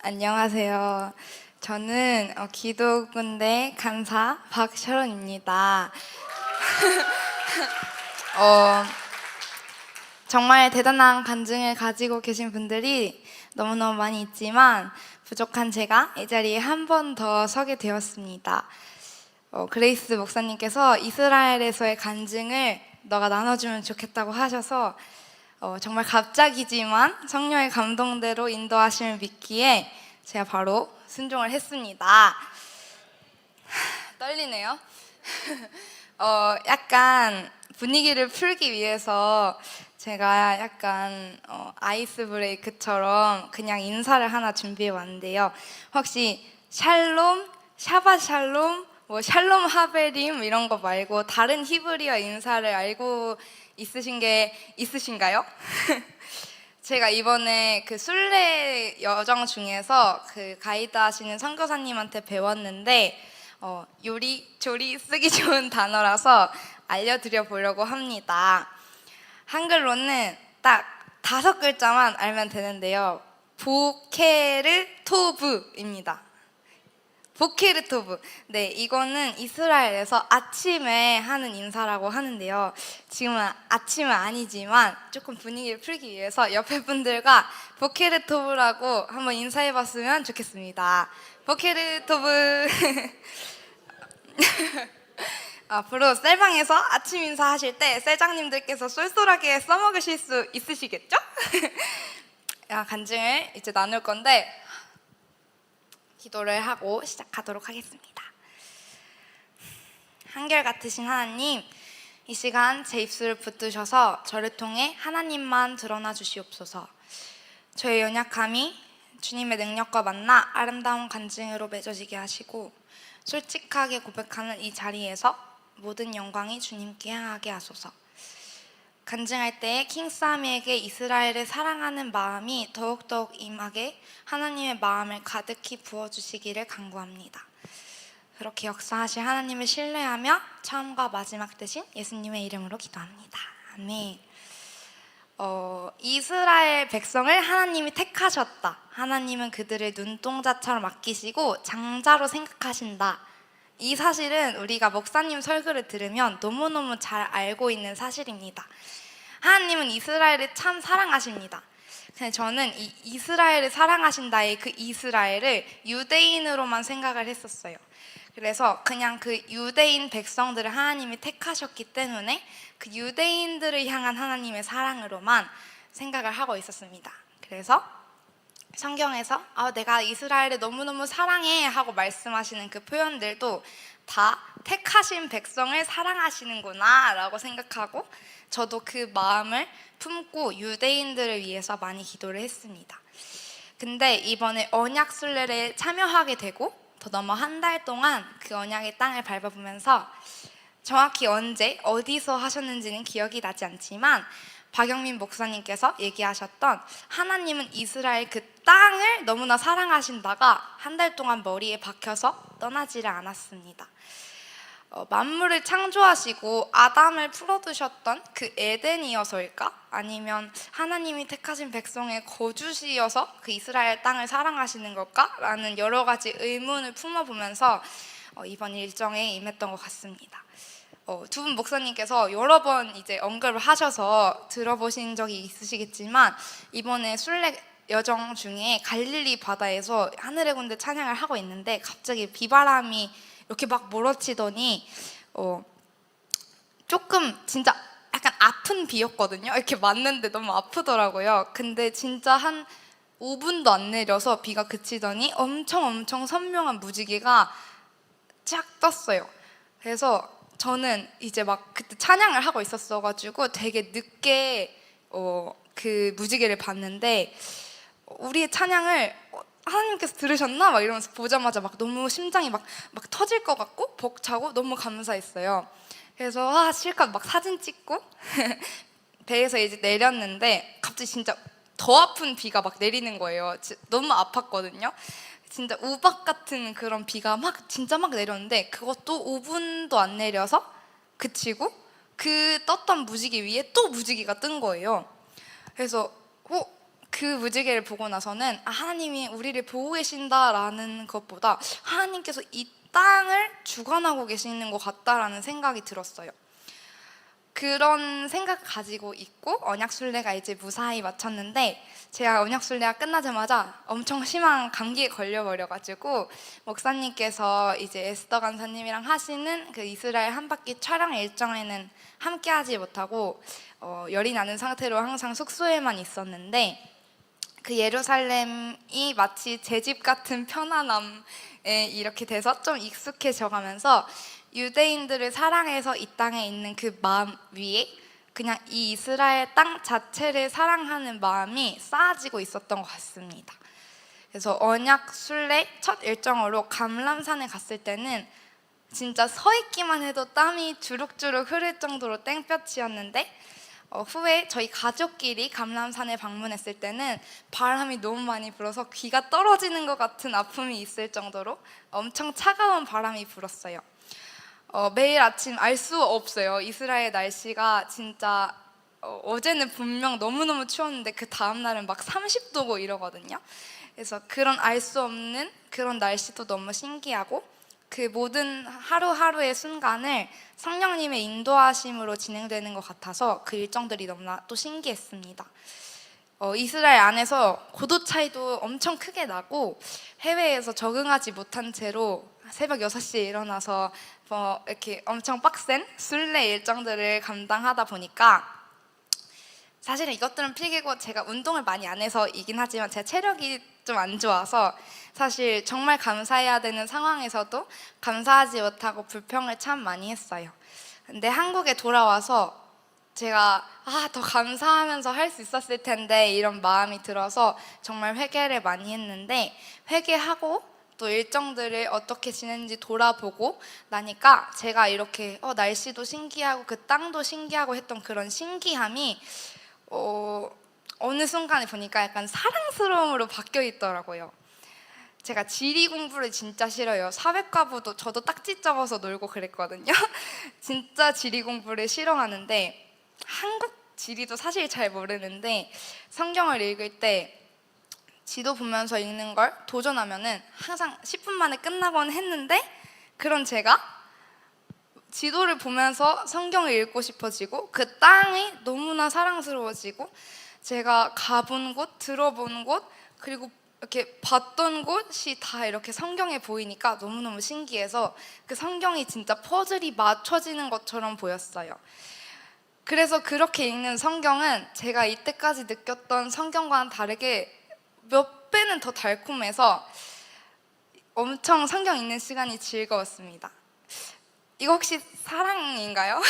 안녕하세요. 저는 기도군대 간사 박sharon입니다. 정말 대단한 간증을 가지고 계신 분들이 너무너무 많이 있지만 부족한 제가 이 자리에 한 번 더 서게 되었습니다. 그레이스 목사님께서 이스라엘에서의 간증을 너가 나눠주면 좋겠다고 하셔서 정말 갑작이지만 성령의 감동대로 인도하심을 믿기에 제가 바로 순종을 했습니다. 떨리네요. 약간 분위기를 풀기 위해서 제가 약간 아이스 브레이크처럼 그냥 인사를 하나 준비해 왔는데요. 혹시 샬롬, 샤바 샬롬, 뭐 샬롬 하베림 이런 거 말고 다른 히브리어 인사를 알고 있으신 게 있으신가요? 제가 이번에 그 순례 여정 중에서 그 가이드 하시는 선교사님한테 배웠는데 요리 조리 쓰기 좋은 단어라서 알려드려 보려고 합니다. 한글로는 딱 5글자만 알면 되는데요. 보케르토브입니다. 보케르토브. 네, 이거는 이스라엘에서 아침에 하는 인사라고 하는데요. 지금은 아침은 아니지만 조금 분위기를 풀기 위해서 옆에 분들과 보케르토브라고 한번 인사해봤으면 좋겠습니다. 보케르토브. 앞으로 셀방에서 아침 인사하실 때 셀장님들께서 쏠쏠하게 써먹으실 수 있으시겠죠? 간증을 이제 나눌 건데 기도를 하고 시작하도록 하겠습니다. 한결같으신 하나님, 이 시간 제 입술을 붙드셔서 저를 통해 하나님만 드러나 주시옵소서. 저의 연약함이 주님의 능력과 만나 아름다운 간증으로 맺어지게 하시고 솔직하게 고백하는 이 자리에서 모든 영광이 주님께 향하게 하소서. 간증할 때에 킹사미에게 이스라엘을 사랑하는 마음이 더욱더욱 임하게 하나님의 마음을 가득히 부어주시기를 간구합니다. 그렇게 역사하실 하나님을 신뢰하며 처음과 마지막 되신 예수님의 이름으로 기도합니다. 아멘. 이스라엘 백성을 하나님이 택하셨다. 하나님은 그들을 눈동자처럼 아끼시고 장자로 생각하신다. 이 사실은 우리가 목사님 설교를 들으면 너무너무 잘 알고 있는 사실입니다. 하나님은 이스라엘을 참 사랑하십니다. 근데 저는 이 이스라엘을 사랑하신다의 그 이스라엘을 유대인으로만 생각을 했었어요. 그래서 그냥 그 유대인 백성들을 하나님이 택하셨기 때문에 그 유대인들을 향한 하나님의 사랑으로만 생각을 하고 있었습니다. 그래서 성경에서 내가 이스라엘을 너무너무 사랑해 하고 말씀하시는 그 표현들도 다 택하신 백성을 사랑하시는구나 라고 생각하고 저도 그 마음을 품고 유대인들을 위해서 많이 기도를 했습니다. 근데 이번에 언약 순례에 참여하게 되고 더 넘어 한 달 동안 그 언약의 땅을 밟아보면서 정확히 언제 어디서 하셨는지는 기억이 나지 않지만 박영민 목사님께서 얘기하셨던 하나님은 이스라엘 그 땅을 너무나 사랑하신다가 한 달 동안 머리에 박혀서 떠나지를 않았습니다. 만물을 창조하시고 아담을 풀어두셨던 그 에덴이어서일까? 아니면 하나님이 택하신 백성의 거주시여서 그 이스라엘 땅을 사랑하시는 걸까? 라는 여러 가지 의문을 품어보면서 이번 일정에 임했던 것 같습니다. 두 분 목사님께서 여러 번 이제 언급을 하셔서 들어보신 적이 있으시겠지만 이번에 순례 여정 중에 갈릴리 바다에서 하늘의 군대 찬양을 하고 있는데 갑자기 비바람이 이렇게 막 몰아치더니 조금 진짜 약간 아픈 비였거든요. 이렇게 맞는데 너무 아프더라고요. 근데 진짜 한 5분도 안 내려서 비가 그치더니 엄청 선명한 무지개가 쫙 떴어요. 그래서 저는 이제 막 그때 찬양을 하고 있었어가지고 되게 늦게 그 무지개를 봤는데 우리의 찬양을 하나님께서 들으셨나? 막 이러면서 보자마자 막 너무 심장이 막 터질 것 같고 벅차고 너무 감사했어요. 그래서 실컷 막 사진 찍고 배에서 이제 내렸는데 갑자기 진짜 더 아픈 비가 막 내리는 거예요. 너무 아팠거든요. 진짜 우박 같은 그런 비가 진짜 막 내렸는데 그것도 5분도 안 내려서 그치고 그 떴던 무지개 위에 또 무지개가 뜬 거예요. 그래서 그 무지개를 보고 나서는 하나님이 우리를 보고 계신다라는 것보다 하나님께서 이 땅을 주관하고 계시는 것 같다라는 생각이 들었어요. 그런 생각 가지고 있고 언약순례가 이제 무사히 마쳤는데, 제가 언약순례가 끝나자마자 엄청 심한 감기에 걸려버려가지고 목사님께서 이제 에스더 간사님이랑 하시는 그 이스라엘 한 바퀴 촬영 일정에는 함께하지 못하고 열이 나는 상태로 항상 숙소에만 있었는데, 그 예루살렘이 마치 제 집 같은 편안함에 이렇게 돼서 좀 익숙해져가면서 유대인들을 사랑해서 이 땅에 있는 그 마음 위에 그냥 이 이스라엘 땅 자체를 사랑하는 마음이 쌓아지고 있었던 것 같습니다. 그래서 언약 순례 첫 일정으로 감람산에 갔을 때는 진짜 서 있기만 해도 땀이 주룩주룩 흐를 정도로 땡볕이었는데, 후에 저희 가족끼리 감람산에 방문했을 때는 바람이 너무 많이 불어서 귀가 떨어지는 것 같은 아픔이 있을 정도로 엄청 차가운 바람이 불었어요. 매일 아침 알 수 없어요. 이스라엘 날씨가 진짜 어제는 분명 너무너무 추웠는데 그 다음날은 막 30도고 이러거든요. 그래서 그런 알 수 없는 그런 날씨도 너무 신기하고, 그 모든 하루하루의 순간을 성령님의 인도하심으로 진행되는 것 같아서 그 일정들이 너무나 또 신기했습니다. 이스라엘 안에서 고도 차이도 엄청 크게 나고, 해외에서 적응하지 못한 채로 새벽 6시에 일어나서 이렇게 엄청 빡센 순례 일정들을 감당하다 보니까, 사실은 이것들은 필기고 제가 운동을 많이 안 해서이긴 하지만 제 체력이 좀 안 좋아서 사실 정말 감사해야 되는 상황에서도 감사하지 못하고 불평을 참 많이 했어요. 근데 한국에 돌아와서 제가 더 감사하면서 할 수 있었을 텐데 이런 마음이 들어서 정말 회개를 많이 했는데, 회개하고 또 일정들을 어떻게 지냈는지 돌아보고 나니까 제가 이렇게 날씨도 신기하고 그 땅도 신기하고 했던 그런 신기함이 어느 순간에 보니까 약간 사랑스러움으로 바뀌어 있더라고요. 제가 지리 공부를 진짜 싫어요. 사회과부도 저도 딱지 접어서 놀고 그랬거든요. 진짜 지리 공부를 싫어하는데, 한국 지리도 사실 잘 모르는데 성경을 읽을 때 지도 보면서 읽는 걸 도전하면은 항상 10분 만에 끝나곤 했는데, 그런 제가 지도를 보면서 성경을 읽고 싶어지고 그 땅이 너무나 사랑스러워지고, 제가 가본 곳, 들어본 곳, 그리고 이렇게 봤던 곳이 다 이렇게 성경에 보이니까 너무너무 신기해서 그 성경이 진짜 퍼즐이 맞춰지는 것처럼 보였어요. 그래서 그렇게 읽는 성경은 제가 이때까지 느꼈던 성경과는 다르게 몇 배는 더 달콤해서 엄청 성경 읽는 시간이 즐거웠습니다. 이거 혹시 사랑인가요?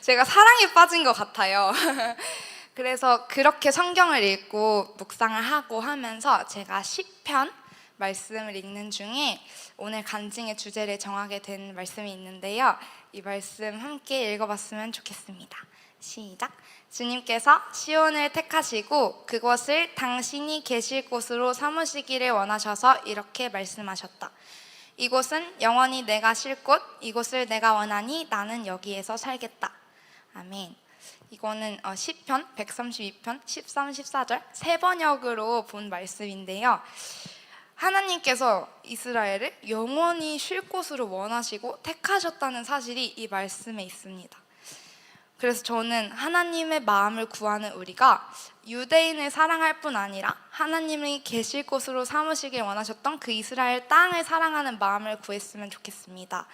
제가 사랑에 빠진 것 같아요. 그래서 그렇게 성경을 읽고 묵상을 하고 하면서 제가 시편 말씀을 읽는 중에 오늘 간증의 주제를 정하게 된 말씀이 있는데요. 이 말씀 함께 읽어봤으면 좋겠습니다. 시작. 주님께서 시온을 택하시고 그곳을 당신이 계실 곳으로 삼으시기를 원하셔서 이렇게 말씀하셨다. 이곳은 영원히 내가 쉴 곳, 이곳을 내가 원하니 나는 여기에서 살겠다. 아멘. 이거는 시편 132편 13, 14절 세 번역으로 본 말씀인데요. 하나님께서 이스라엘을 영원히 쉴 곳으로 원하시고 택하셨다는 사실이 이 말씀에 있습니다. 그래서 저는 하나님의 마음을 구하는 우리가 유대인을 사랑할 뿐 아니라 하나님이 계실 곳으로 삼으시길 원하셨던 그 이스라엘 땅을 사랑하는 마음을 구했으면 좋겠습니다.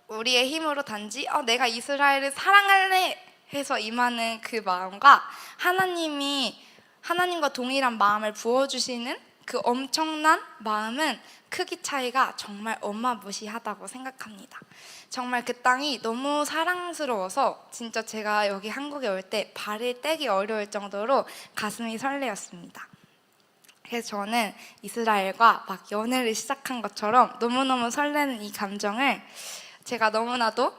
우리의 힘으로 단지 내가 이스라엘을 사랑할래 해서 임하는 그 마음과 하나님과 동일한 마음을 부어주시는 그 엄청난 마음은 크기 차이가 정말 어마무시하다고 생각합니다. 정말 그 땅이 너무 사랑스러워서 진짜 제가 여기 한국에 올 때 발을 떼기 어려울 정도로 가슴이 설레었습니다. 그래서 저는 이스라엘과 막 연애를 시작한 것처럼 너무너무 설레는 이 감정을 제가 너무나도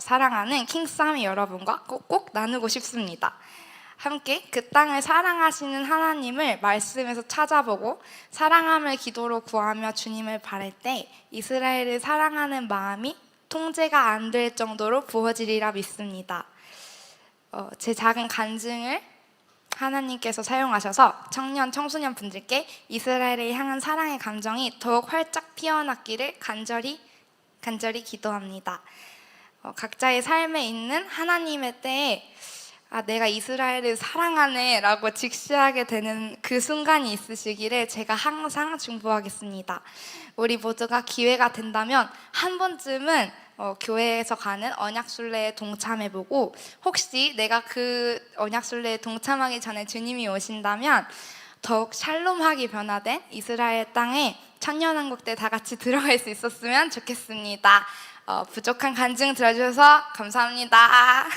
사랑하는 킹사미 여러분과 꼭 나누고 싶습니다. 함께 그 땅을 사랑하시는 하나님을 말씀에서 찾아보고 사랑함을 기도로 구하며 주님을 바랄 때 이스라엘을 사랑하는 마음이 통제가 안 될 정도로 부어지리라 믿습니다. 제 작은 간증을 하나님께서 사용하셔서 청년, 청소년 분들께 이스라엘을 향한 사랑의 감정이 더욱 활짝 피어났기를 간절히 기도합니다. 각자의 삶에 있는 하나님의 때에 내가 이스라엘을 사랑하네 라고 직시하게 되는 그 순간이 있으시기를 제가 항상 중보하겠습니다. 우리 모두가 기회가 된다면 한 번쯤은 교회에서 가는 언약순례에 동참해보고, 혹시 내가 그 언약순례에 동참하기 전에 주님이 오신다면 더욱 샬롬하게 변화된 이스라엘 땅에 천년왕국 때 다 같이 들어갈 수 있었으면 좋겠습니다. 부족한 간증 들어주셔서 감사합니다.